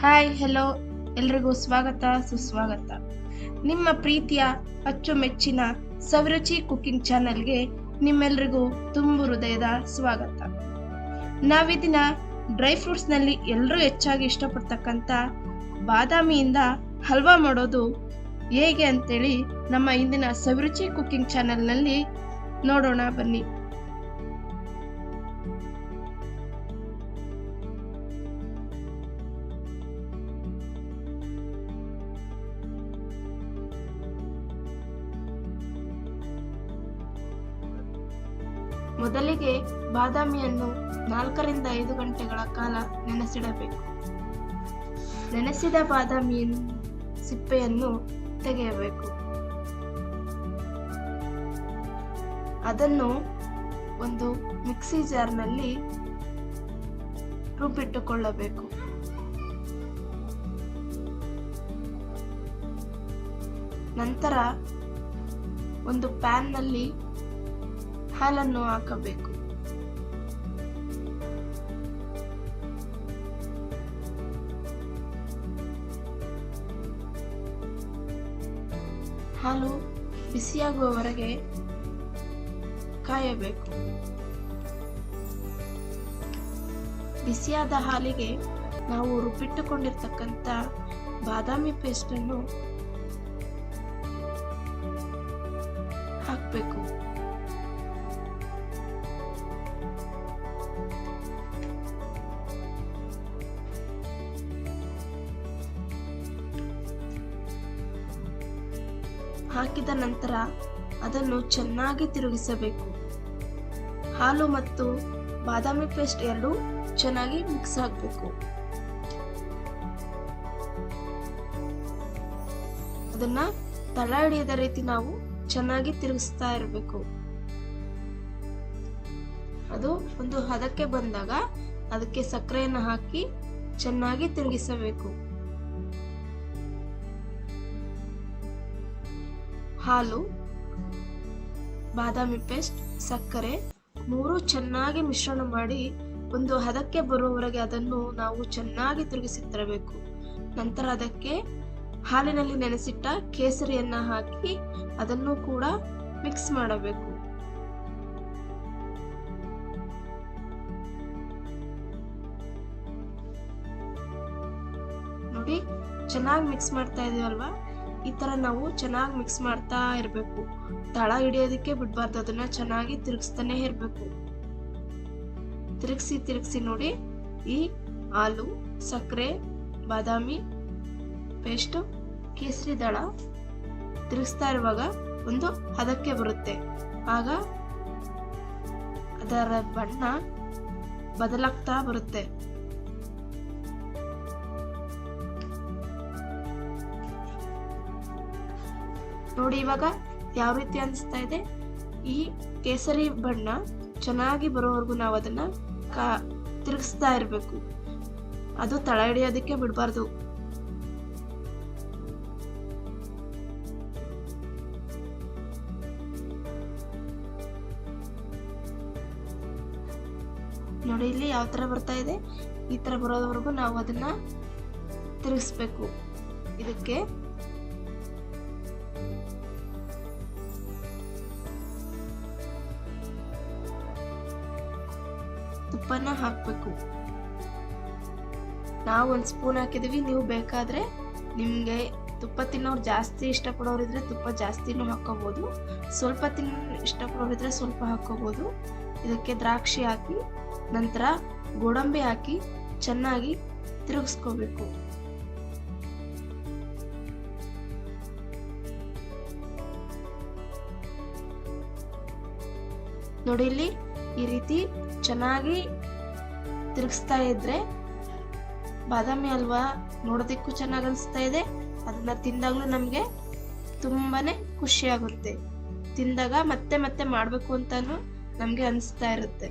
Hi hello ಎಲ್ರಿಗೂ ಸ್ವಾಗತ ಸುಸ್ವಾಗತ. ನಿಮ್ಮ ಪ್ರೀತಿಯ ಅಚ್ಚುಮೆಚ್ಚಿನ ಸವಿರುಚಿ ಕುಕಿಂಗ್ ಚಾನಲ್ಗೆ ನಿಮ್ಮೆಲ್ರಿಗೂ ತುಂಬು ಹೃದಯದ ಸ್ವಾಗತ. ನಾವಿದಿನ ಡ್ರೈ ಫ್ರೂಟ್ಸ್ನಲ್ಲಿ ಎಲ್ಲರೂ ಹೆಚ್ಚಾಗಿ ಇಷ್ಟಪಡ್ತಕ್ಕಂಥ ಬಾದಾಮಿಯಿಂದ ಹಲ್ವಾ ಮಾಡೋದು ಹೇಗೆ ಅಂತೇಳಿ ನಮ್ಮ ಇಂದಿನ ಸವಿರುಚಿ ಕುಕಿಂಗ್ ಚಾನಲ್ನಲ್ಲಿ ನೋಡೋಣ ಬನ್ನಿ. ಮೊದಲಿಗೆ ಬಾದಾಮಿಯನ್ನು 4ರಿಂದ 5 ಗಂಟೆಗಳ ಕಾಲ ನೆನೆಸಿಡಬೇಕು. ನೆನೆಸಿದ ಬಾದಾಮಿಯನ್ನು ಸಿಪ್ಪೆಯನ್ನು ತೆಗೆಯಬೇಕು. ಅದನ್ನು ಒಂದು ಮಿಕ್ಸಿ ಜಾರ್ನಲ್ಲಿ ರುಬ್ಬಿಟ್ಟುಕೊಳ್ಳಬೇಕು. ನಂತರ ಒಂದು ಪ್ಯಾನ್ನಲ್ಲಿ ಹಾಲನ್ನು ಹಾಕಬೇಕು. ಹಾಲು ಬಿಸಿಯಾಗುವವರೆಗೆ ಕಾಯಬೇಕು. ಬಿಸಿಯಾದ ಹಾಲಿಗೆ ನಾವು ರುಬ್ಬಿಟ್ಟುಕೊಂಡಿರ್ತಕ್ಕಂಥ ಬಾದಾಮಿ ಪೇಸ್ಟ್ ಅನ್ನು ಹಾಕಬೇಕು. ಹಾಕಿದ ನಂತರ ಅದನ್ನು ಚೆನ್ನಾಗಿ ತಿರುಗಿಸಬೇಕು. ಹಾಲು ಮತ್ತು ಬಾದಾಮಿ ಪೇಸ್ಟ್ ಎರಡೂ ಚೆನ್ನಾಗಿ ಮಿಕ್ಸ್ ಆಗಬೇಕು. ಅದನ್ನ ತಳ ಹಿಡಿಯದ ರೀತಿ ನಾವು ಚೆನ್ನಾಗಿ ತಿರುಗಿಸ್ತಾ ಇರಬೇಕು. ಅದು ಒಂದು ಹದಕ್ಕೆ ಬಂದಾಗ ಅದಕ್ಕೆ ಸಕ್ಕರೆಯನ್ನು ಹಾಕಿ ಚೆನ್ನಾಗಿ ತಿರುಗಿಸಬೇಕು. ಹಾಲು, ಬಾದಾಮಿ ಪೇಸ್ಟ್, ಸಕ್ಕರೆ ಮೂರು ಚೆನ್ನಾಗಿ ಮಿಶ್ರಣ ಮಾಡಿ ಒಂದು ಹದಕ್ಕೆ ಬರುವವರೆಗೆ ಅದನ್ನು ನಾವು ಚೆನ್ನಾಗಿ ತಿರುಗಿಸುತ್ತಿರಬೇಕು. ನಂತರ ಅದಕ್ಕೆ ಹಾಲಿನಲ್ಲಿ ನೆನೆಸಿಟ್ಟ ಕೇಸರಿಯನ್ನ ಹಾಕಿ ಅದನ್ನು ಕೂಡ ಮಿಕ್ಸ್ ಮಾಡಬೇಕು. ನೋಡಿ, ಚೆನ್ನಾಗಿ ಮಿಕ್ಸ್ ಮಾಡ್ತಾ ಇದೀವಲ್ವಾ, ಈ ತರ ನಾವು ಚೆನ್ನಾಗಿ ಮಿಕ್ಸ್ ಮಾಡ್ತಾ ಇರಬೇಕು. ತಳ ಹಿಡಿಯೋದಕ್ಕೆ ಬಿಡಬಾರ್ದು. ಅದನ್ನ ಚೆನ್ನಾಗಿ ತಿರುಗಿಸ್ತಾನೆ ಇರಬೇಕು. ತಿರುಗಿಸಿ ನೋಡಿ, ಈ ಹಾಲು, ಸಕ್ಕರೆ, ಬಾದಾಮಿ ಪೇಸ್ಟ್, ಕೇಸರಿ ದಳ ತಿರುಗಿಸ್ತಾ ಇರುವಾಗ ಒಂದು ಹದಕ್ಕೆ ಬರುತ್ತೆ. ಆಗ ಅದರ ಬಣ್ಣ ಬದಲಾಗ್ತಾ ಬರುತ್ತೆ. ನೋಡಿ, ಇವಾಗ ಯಾವ ರೀತಿ ಅನಿಸ್ತಾ ಇದೆ. ಈ ಕೇಸರಿ ಬಣ್ಣ ಚೆನ್ನಾಗಿ ಬರೋವರೆಗೂ ನಾವು ಅದನ್ನ ತಿರುಗಿಸ್ತಾ ಇರಬೇಕು. ಅದು ತಳ ಹಿಡಿಯೋದಕ್ಕೆ ಬಿಡಬಾರ್ದು. ನೋಡಿ, ಇಲ್ಲಿ ಯಾವ ತರ ಬರ್ತಾ ಇದೆ. ಈ ತರ ಬರೋವರೆಗೂ ನಾವು ಅದನ್ನ ತಿರುಗಿಸ್ಬೇಕು. ಇದಕ್ಕೆ ತುಪ್ಪನ ಹಾಕ್ಬೇಕು. ನಾವು 1 ಸ್ಪೂನ್ ಹಾಕಿದೀವಿ. ನೀವು ಬೇಕಾದ್ರೆ ನಿಮ್ಗೆ ತುಪ್ಪ ತಿನ್ನೋರು ಜಾಸ್ತಿ ಇಷ್ಟಪಡೋರಿದ್ರೆ ತುಪ್ಪ ಜಾಸ್ತಿನೂ ಹಾಕೋಬಹುದು. ಸ್ವಲ್ಪ ಇಷ್ಟಪಡೋರಿದ್ರೆ ಸ್ವಲ್ಪ ಹಾಕೋಬಹುದು. ಇದಕ್ಕೆ ದ್ರಾಕ್ಷಿ ಹಾಕಿ ನಂತರ ಗೋಡಂಬಿ ಹಾಕಿ ಚೆನ್ನಾಗಿ ತಿರುಗಿಸ್ಕೋಬೇಕು. ನೋಡಿ, ಇಲ್ಲಿ ಈ ರೀತಿ ಚೆನ್ನಾಗಿ ತಿರುಗಿಸ್ತಾ ಇದ್ರೆ ಬಾದಾಮಿ ಹಲ್ವಾ ನೋಡೋದಕ್ಕೂ ಚೆನ್ನಾಗಿ ಅನಿಸ್ತಾ ಇದೆ. ಅದನ್ನ ತಿಂದಾಗ್ಲೂ ನಮ್ಗೆ ತುಂಬಾನೇ ಖುಷಿ ಆಗುತ್ತೆ. ತಿಂದಾಗ ಮತ್ತೆ ಮತ್ತೆ ಮಾಡ್ಬೇಕು ಅಂತಾನು ನಮ್ಗೆ ಅನಿಸ್ತಾ ಇರುತ್ತೆ.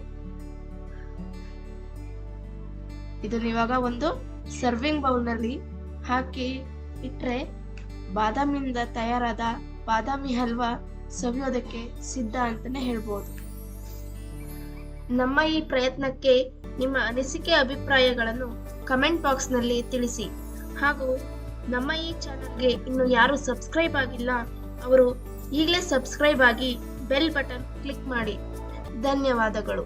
ಇದನ್ನ ಇವಾಗ ಒಂದು ಸರ್ವಿಂಗ್ ಬೌಲ್ ನಲ್ಲಿ ಹಾಕಿ ಇಟ್ರೆ ಬಾದಾಮಿಯಿಂದ ತಯಾರಾದ ಬಾದಾಮಿ ಹಲ್ವಾ ಸವಿಯೋದಕ್ಕೆ ಸಿದ್ಧ ಅಂತಾನೆ ಹೇಳ್ಬೋದು. ನಮ್ಮ ಈ ಪ್ರಯತ್ನಕ್ಕೆ ನಿಮ್ಮ ಅನಿಸಿಕೆ ಅಭಿಪ್ರಾಯಗಳನ್ನು ಕಮೆಂಟ್ ಬಾಕ್ಸ್ನಲ್ಲಿ ತಿಳಿಸಿ. ಹಾಗೂ ನಮ್ಮ ಈ ಚಾನಲ್ಗೆ ಇನ್ನು ಯಾರು ಸಬ್ಸ್ಕ್ರೈಬ್ ಆಗಿಲ್ಲ ಅವರು ಈಗಲೇ ಸಬ್ಸ್ಕ್ರೈಬ್ ಆಗಿ ಬೆಲ್ ಬಟನ್ ಕ್ಲಿಕ್ ಮಾಡಿ. ಧನ್ಯವಾದಗಳು.